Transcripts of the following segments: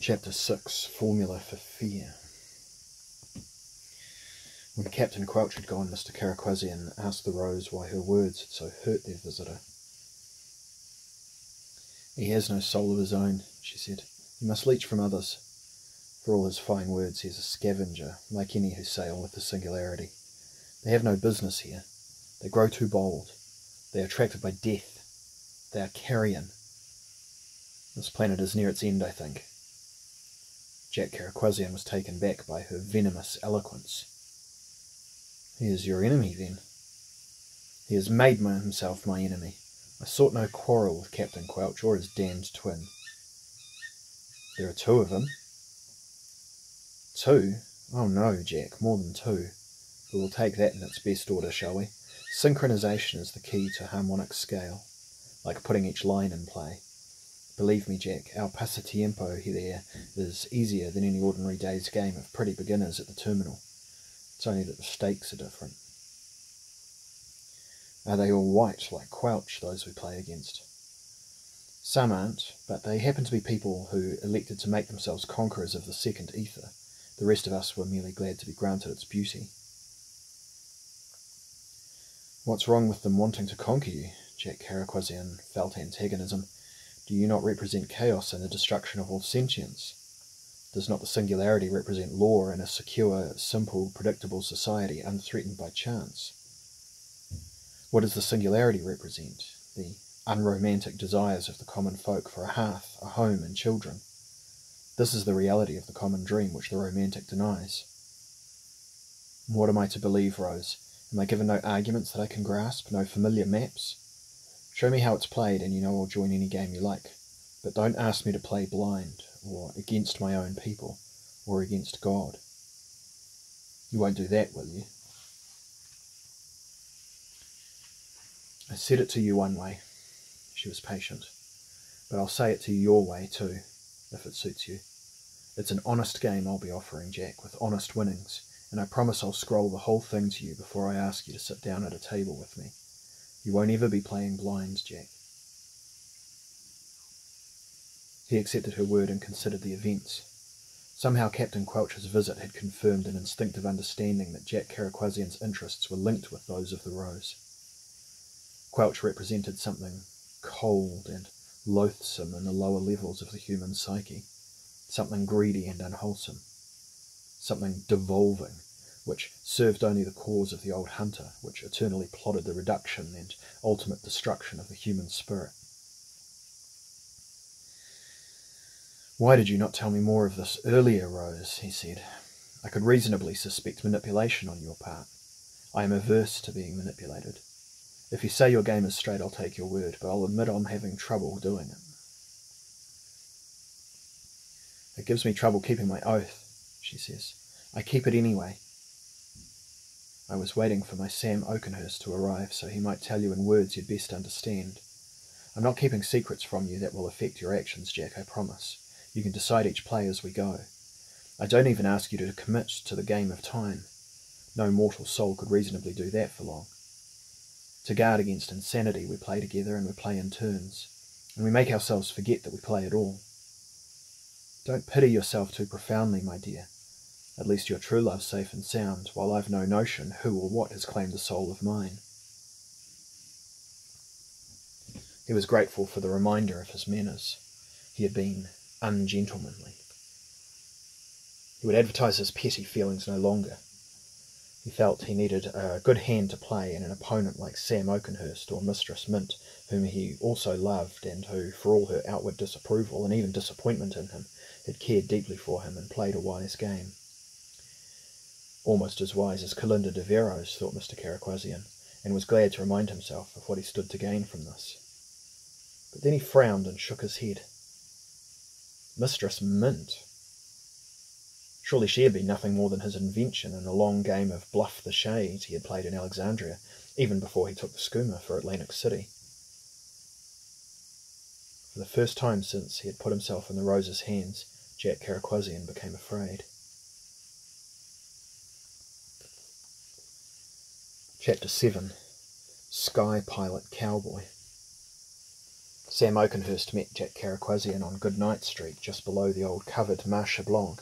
Chapter 6, Formula for Fear. When Captain Quelch had gone, Mr. Carriquazian asked the Rose why her words had so hurt their visitor. "He has no soul of his own," she said. "He must leech from others. For all his fine words, he is a scavenger, like any who sail with the Singularity. They have no business here. They grow too bold. They are attracted by death. They are carrion. This planet is near its end, I think." Jack Carriquazian was taken back by her venomous eloquence. "He is your enemy, then?" "He has made himself my enemy. I sought no quarrel with Captain Quelch or his damned twin." "There are two of them." "Two? Oh no, Jack, more than two. We will take that in its best order, shall we? Synchronization is the key to harmonic scale, like putting each line in play. Believe me, Jack, our pasatiempo there is easier than any ordinary day's game of pretty beginners at the terminal. It's only that the stakes are different." "Are they all white, like Quelch, those we play against?" "Some aren't, but they happen to be people who elected to make themselves conquerors of the second ether. The rest of us were merely glad to be granted its beauty." "What's wrong with them wanting to conquer you?" Jack Carriquazian felt antagonism. "Do you not represent chaos and the destruction of all sentience? Does not the Singularity represent law and a secure, simple, predictable society unthreatened by chance? What does the Singularity represent? The unromantic desires of the common folk for a hearth, a home, and children. This is the reality of the common dream which the romantic denies." "What am I to believe, Rose? Am I given no arguments that I can grasp, no familiar maps? Show me how it's played, and you know I'll join any game you like. But don't ask me to play blind, or against my own people, or against God. You won't do that, will you?" "I said it to you one way." She was patient. "But I'll say it to you your way, too, if it suits you. It's an honest game I'll be offering, Jack, with honest winnings, and I promise I'll scroll the whole thing to you before I ask you to sit down at a table with me. You won't ever be playing blind, Jack." He accepted her word and considered the events. Somehow Captain Quelch's visit had confirmed an instinctive understanding that Jack Carriquazian's interests were linked with those of the Rose. Quelch represented something cold and loathsome in the lower levels of the human psyche, something greedy and unwholesome, something devolving, which served only the cause of the old hunter, which eternally plotted the reduction and ultimate destruction of the human spirit. "Why did you not tell me more of this earlier, Rose?" he said. "I could reasonably suspect manipulation on your part. I am averse to being manipulated. If you say your game is straight, I'll take your word, but I'll admit I'm having trouble doing it." "It gives me trouble keeping my oath," she says. "I keep it anyway." "I was waiting for my Sam Oakenhurst to arrive so he might tell you in words you'd best understand. I'm not keeping secrets from you that will affect your actions, Jack, I promise. You can decide each play as we go. I don't even ask you to commit to the game of time. No mortal soul could reasonably do that for long. To guard against insanity, we play together and we play in turns, and we make ourselves forget that we play at all. Don't pity yourself too profoundly, my dear. At least your true love's safe and sound, while I've no notion who or what has claimed the soul of mine." He was grateful for the reminder of his manners. He had been ungentlemanly. He would advertise his petty feelings no longer. He felt he needed a good hand to play and an opponent like Sam Oakenhurst or Mistress Mint, whom he also loved and who, for all her outward disapproval and even disappointment in him, had cared deeply for him and played a wise game. Almost as wise as Calinda de Veros, thought Mr. Carriquazian, and was glad to remind himself of what he stood to gain from this. But then he frowned and shook his head. Mistress Mint. Surely she had been nothing more than his invention in a long game of Bluff the Shades he had played in Alexandria, even before he took the schooner for Atlantic City. For the first time since he had put himself in the Rose's hands, Jack Carriquazian became afraid. Chapter 7. Sky Pilot Cowboy. Sam Oakenhurst met Jack Caraquasian on Goodnight Street, just below the old covered Marche Blanc,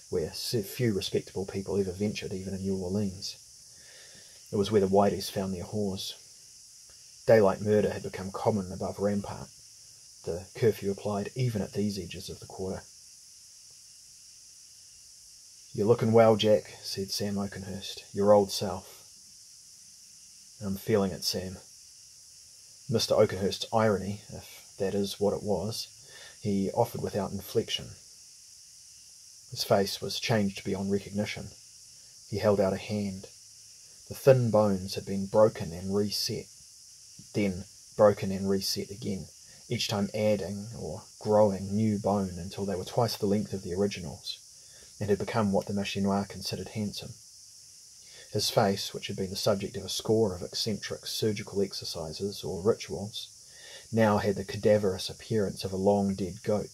where few respectable people ever ventured, even in New Orleans. It was where the whiteys found their whores. Daylight murder had become common above Rampart. The curfew applied even at these edges of the quarter. "You're looking well, Jack," said Sam Oakenhurst. "Your old self." "I'm feeling it, Sam." Mr. Oakenhurst's irony, if that is what it was, he offered without inflection. His face was changed beyond recognition. He held out a hand. The thin bones had been broken and reset, then broken and reset again, each time adding or growing new bone until they were twice the length of the originals, and had become what the Machinois considered handsome. His face, which had been the subject of a score of eccentric surgical exercises or rituals, now had the cadaverous appearance of a long-dead goat,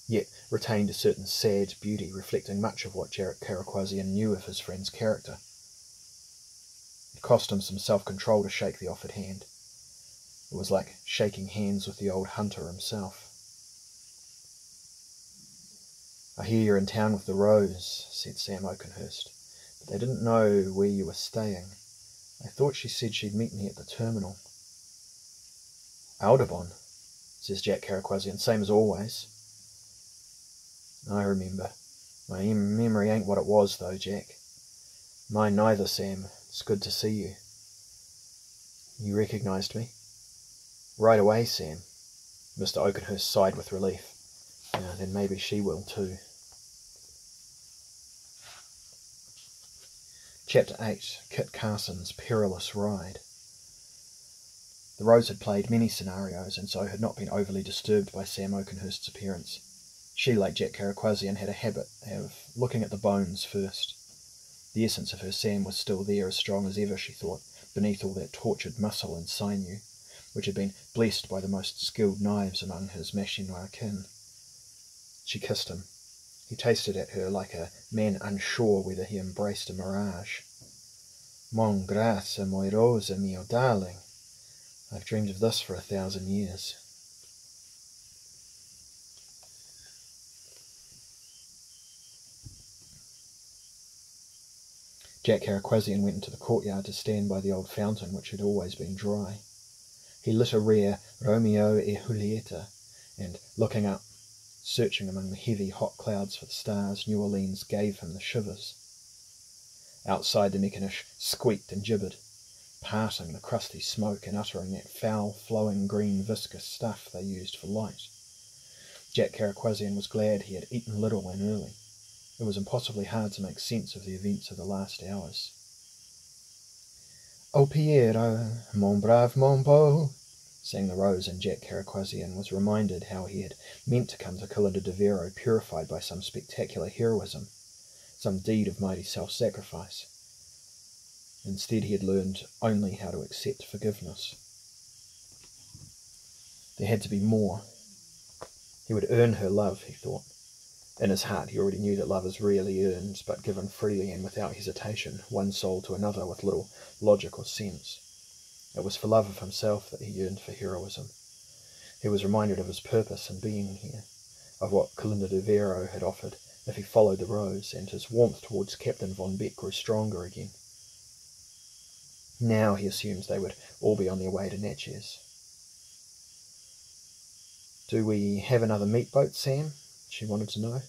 yet retained a certain sad beauty reflecting much of what Caraquasian knew of his friend's character. It cost him some self-control to shake the offered hand. It was like shaking hands with the old hunter himself. "I hear you're in town with the Rose," said Sam Oakenhurst. "But they didn't know where you were staying. I thought she said she'd meet me at the terminal." "Audubon," says Jack Caraquasian, "same as always." "I remember. My memory ain't what it was, though, Jack." "Mine neither, Sam. It's good to see you." "You recognised me?" "Right away, Sam." Mr. Oakenhurst sighed with relief. Then maybe she will too. Chapter 8. Kit Carson's Perilous Ride. The Rose had played many scenarios, and so had not been overly disturbed by Sam Oakenhurst's appearance. She, like Jack Caraquasian, had a habit of looking at the bones first. The essence of her Sam was still there, as strong as ever, she thought, beneath all that tortured muscle and sinew, which had been blessed by the most skilled knives among his Machinois kin. She kissed him. He tasted at her like a man unsure whether he embraced a mirage. "Mon grâce, moi rose, mio darling. I've dreamed of this for 1,000 years." Jack Caraquasian went into the courtyard to stand by the old fountain which had always been dry. He lit a rare Romeo e Julieta, and looking up, searching among the heavy hot clouds for the stars, New Orleans gave him the shivers. Outside, the Mechanish squeaked and gibbered, parting the crusty smoke and uttering that foul, flowing green viscous stuff they used for light. Jack Caraquasian was glad he had eaten little and early. It was impossibly hard to make sense of the events of the last hours. "O Piero, mon brave mon beau," sang the Rose, and Jack Caraquasian was reminded how he had meant to come to Calinda de Vero purified by some spectacular heroism, some deed of mighty self-sacrifice. Instead, he had learned only how to accept forgiveness. There had to be more. He would earn her love, he thought. In his heart he already knew that love is rarely earned, but given freely and without hesitation, one soul to another with little logic or sense. It was for love of himself that he yearned for heroism. He was reminded of his purpose in being here, of what Calinda de Vero had offered if he followed the Rose, and his warmth towards Captain Von Beck grew stronger again. Now he assumed they would all be on their way to Natchez. "Do we have another meat boat, Sam?" she wanted to know.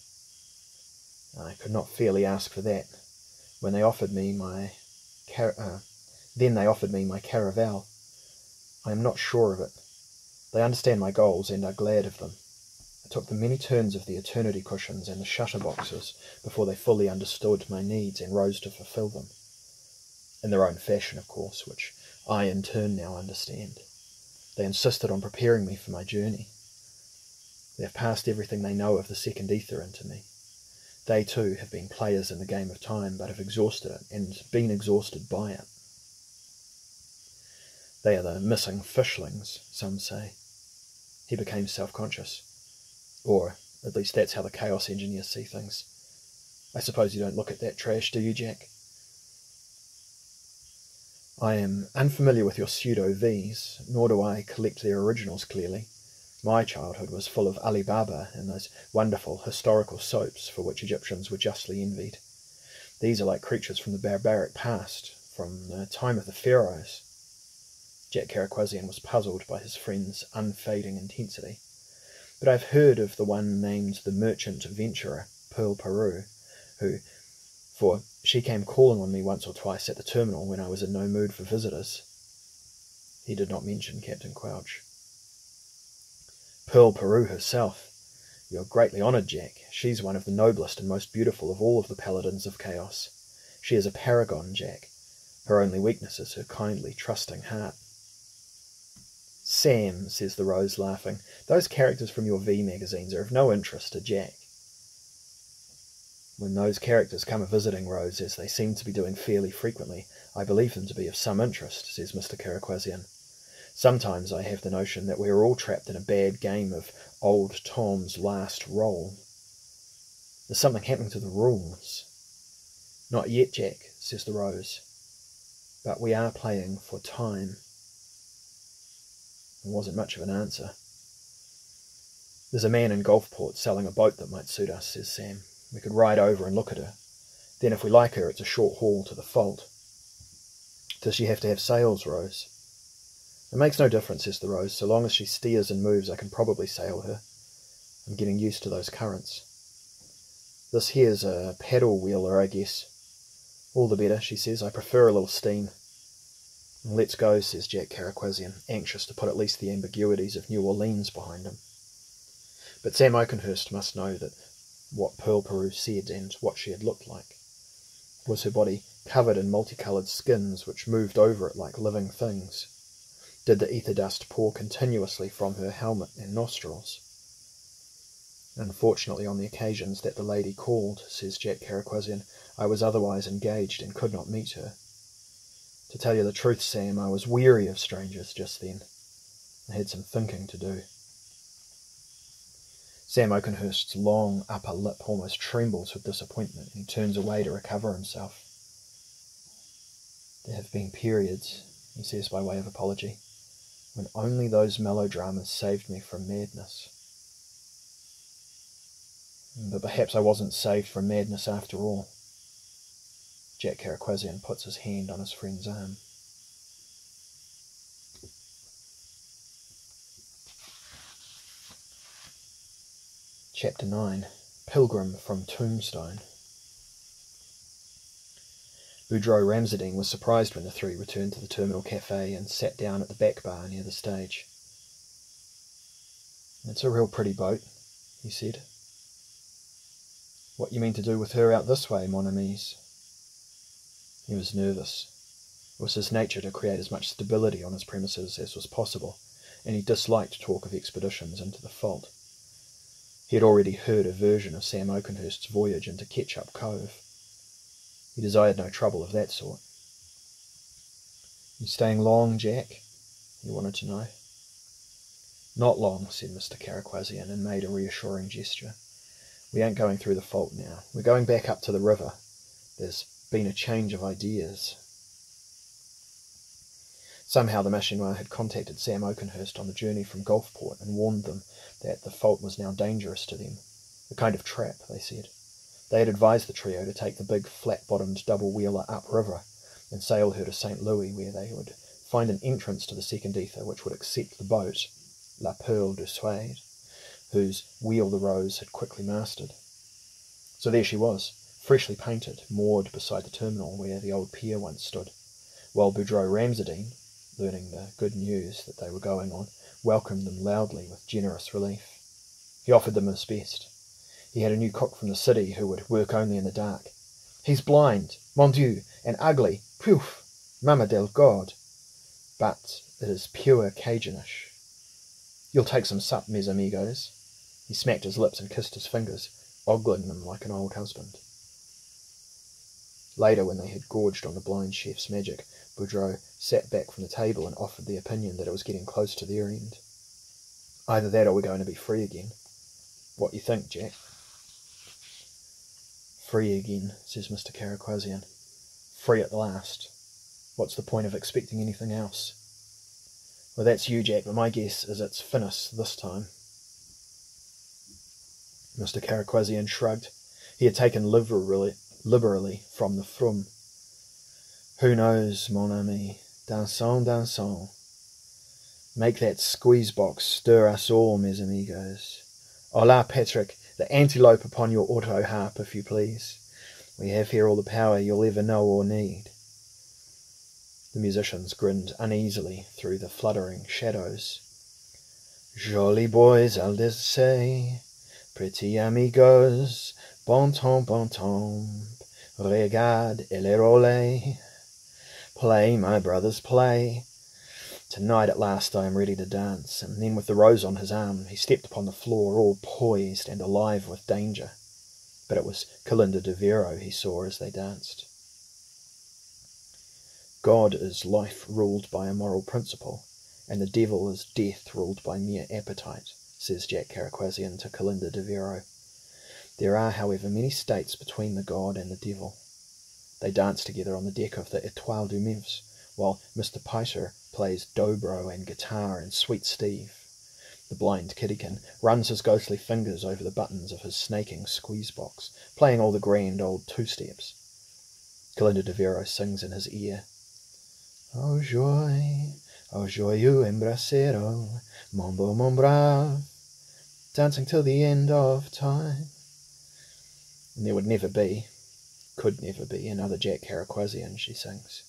I could not fairly ask for that. When they offered me my then they offered me my caravel. I am not sure of it. They understand my goals and are glad of them. I took them many turns of the eternity cushions and the shutter boxes before they fully understood my needs and rose to fulfill them. In their own fashion, of course, which I in turn now understand. They insisted on preparing me for my journey. They have passed everything they know of the second ether into me. They too have been players in the game of time, but have exhausted it and been exhausted by it. They are the missing fishlings, some say. He became self-conscious. Or at least that's how the Chaos Engineers see things. I suppose you don't look at that trash, do you, Jack? I am unfamiliar with your pseudo-Vs, nor do I collect their originals clearly. My childhood was full of Ali Baba and those wonderful historical soaps for which Egyptians were justly envied. These are like creatures from the barbaric past, from the time of the pharaohs. Jack Caraquasian was puzzled by his friend's unfading intensity. But I've heard of the one named the merchant venturer, Pearl Peru, for she came calling on me once or twice at the terminal when I was in no mood for visitors. He did not mention Captain Quelch. Pearl Peru herself. You're greatly honoured, Jack. She's one of the noblest and most beautiful of all of the paladins of chaos. She is a paragon, Jack. Her only weakness is her kindly, trusting heart. Sam, says the Rose, laughing, those characters from your V magazines are of no interest to Jack. When those characters come a-visiting, Rose, as they seem to be doing fairly frequently, I believe them to be of some interest, says Mr. Caraquasian. Sometimes I have the notion that we are all trapped in a bad game of old Tom's last roll. There's something happening to the rules. Not yet, Jack, says the Rose, but we are playing for time. It wasn't much of an answer. There's a man in Gulfport selling a boat that might suit us, says Sam. We could ride over and look at her. Then if we like her, it's a short haul to the Fault. Does she have to have sails, Rose? It makes no difference, says the Rose. So long as she steers and moves, I can probably sail her. I'm getting used to those currents. This here's a paddle wheeler, I guess. All the better, she says. I prefer a little steam. Let's go, says Jack Caraquasian, anxious to put at least the ambiguities of New Orleans behind him. But Sam Oakenhurst must know that what Pearl Peru said and what she had looked like. Was her body covered in multicoloured skins which moved over it like living things? Did the ether dust pour continuously from her helmet and nostrils? Unfortunately, on the occasions that the lady called, says Jack Caraquasian, I was otherwise engaged and could not meet her. To tell you the truth, Sam, I was weary of strangers just then. I had some thinking to do. Sam Oakenhurst's long upper lip almost trembles with disappointment, and he turns away to recover himself. There have been periods, he says by way of apology, when only those melodramas saved me from madness. But perhaps I wasn't saved from madness after all. Jack Caraquasian puts his hand on his friend's arm. Chapter 9. Pilgrim from Tombstone. Boudreaux Ramsden was surprised when the three returned to the terminal cafe and sat down at the back bar near the stage. It's a real pretty boat, he said. What you mean to do with her out this way, mon amies? He was nervous. It was his nature to create as much stability on his premises as was possible, and he disliked talk of expeditions into the Fault. He had already heard a version of Sam Oakenhurst's voyage into Ketchup Cove. He desired no trouble of that sort. You staying long, Jack? He wanted to know. Not long, said Mr. Caraquasian, and made a reassuring gesture. We ain't going through the Fault now. We're going back up to the river. There's been a change of ideas. Somehow the Machinois had contacted Sam Oakenhurst on the journey from Gulfport and warned them that the Fault was now dangerous to them. A kind of trap, they said. They had advised the trio to take the big flat-bottomed double-wheeler upriver and sail her to St. Louis, where they would find an entrance to the second ether which would accept the boat, La Perle du Suède, whose wheel the Rose had quickly mastered. So there she was, freshly painted, moored beside the terminal where the old pier once stood, while Boudreaux Ramsden, learning the good news that they were going on, welcomed them loudly with generous relief. He offered them his best. He had a new cook from the city who would work only in the dark. He's blind, mon Dieu, and ugly, pouf, Mama del God. But it is pure Cajunish. You'll take some sup, mes amigos. He smacked his lips and kissed his fingers, ogling them like an old husband. Later, when they had gorged on the blind chef's magic, Boudreaux sat back from the table and offered the opinion that it was getting close to their end. Either that or we're going to be free again. What you think, Jack? Free again, says Mr. Caraquasian. Free at last. What's the point of expecting anything else? Well, that's you, Jack, but my guess is it's finis this time. Mr. Caraquesian shrugged. He had taken liberally from the Frum. Who knows, mon ami? Dansons, dansons. Make that squeeze box stir us all, mes amigos. Hola, Patrick, the antelope upon your auto harp, if you please. We have here all the power you'll ever know or need. The musicians grinned uneasily through the fluttering shadows. Jolly boys, I'll just say, pretty amigos, bon temps, regarde le role. Play, my brothers, play. Tonight at last I am ready to dance. And then with the rose on his arm, he stepped upon the floor, all poised and alive with danger. But it was Kalinda de Vero he saw as they danced. God is life ruled by a moral principle, and the devil is death ruled by mere appetite, says Jack Caraquesian to Kalinda de Vero. There are, however, many states between the god and the devil. They dance together on the deck of the Étoile du Memphis, while Mr. Piter plays dobro and guitar and Sweet Steve. The blind kiddykin runs his ghostly fingers over the buttons of his snaking squeeze box, playing all the grand old two-steps. Kalinda de Vero sings in his ear, "Oh joyeux embracero, mon beau, mon brave," dancing till the end of time. And there would never be, could never be, another Jack Caraquesian, she sings.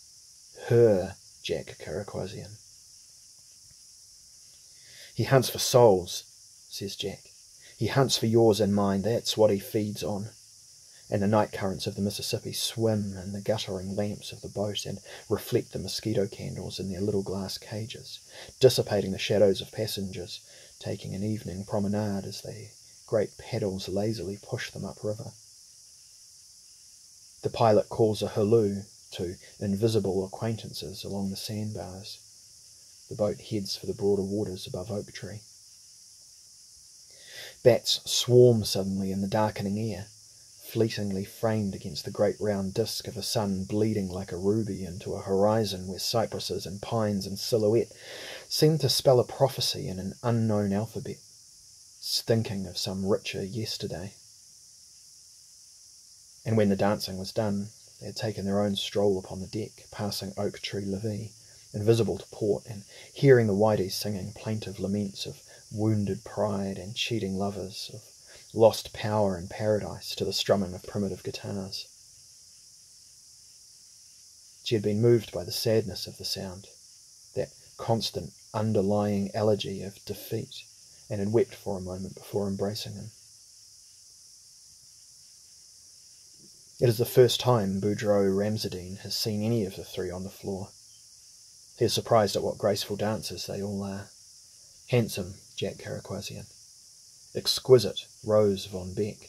Her Jack Caraquesian. He hunts for souls, says Jack. He hunts for yours and mine, that's what he feeds on. And the night currents of the Mississippi swim in the guttering lamps of the boat and reflect the mosquito candles in their little glass cages, dissipating the shadows of passengers taking an evening promenade as their great paddles lazily push them upriver. The pilot calls a halloo to invisible acquaintances along the sandbars. The boat heads for the broader waters above Oak Tree. Bats swarm suddenly in the darkening air, fleetingly framed against the great round disk of a sun bleeding like a ruby into a horizon where cypresses and pines in silhouette seem to spell a prophecy in an unknown alphabet, stinking of some richer yesterday. And when the dancing was done, they had taken their own stroll upon the deck, passing Oak Tree Levee, invisible to port, and hearing the Whiteys singing plaintive laments of wounded pride and cheating lovers, of lost power and paradise to the strumming of primitive guitars. She had been moved by the sadness of the sound, that constant underlying elegy of defeat, and had wept for a moment before embracing him. It is the first time Boudreaux Ramsardine has seen any of the three on the floor. He is surprised at what graceful dancers they all are. Handsome Jack Caraquesian, exquisite Rose von Beck,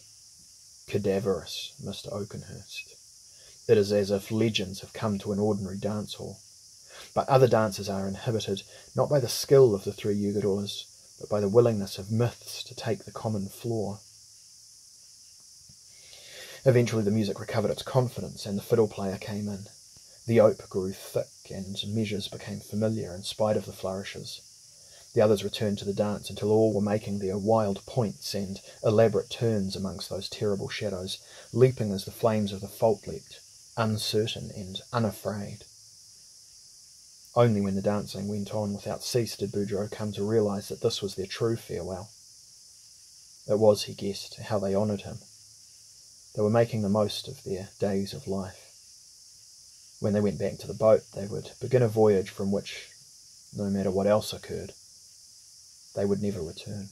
cadaverous Mr. Oakenhurst. It is as if legends have come to an ordinary dance hall. But other dancers are inhibited not by the skill of the three Huguadors, but by the willingness of myths to take the common floor. Eventually the music recovered its confidence, and the fiddle player came in. The ope grew thick, and measures became familiar in spite of the flourishes. The others returned to the dance until all were making their wild points and elaborate turns amongst those terrible shadows, leaping as the flames of the fault leapt, uncertain and unafraid. Only when the dancing went on without cease did Boudreaux come to realise that this was their true farewell. It was, he guessed, how they honoured him. They were making the most of their days of life. When they went back to the boat, they would begin a voyage from which, no matter what else occurred, they would never return.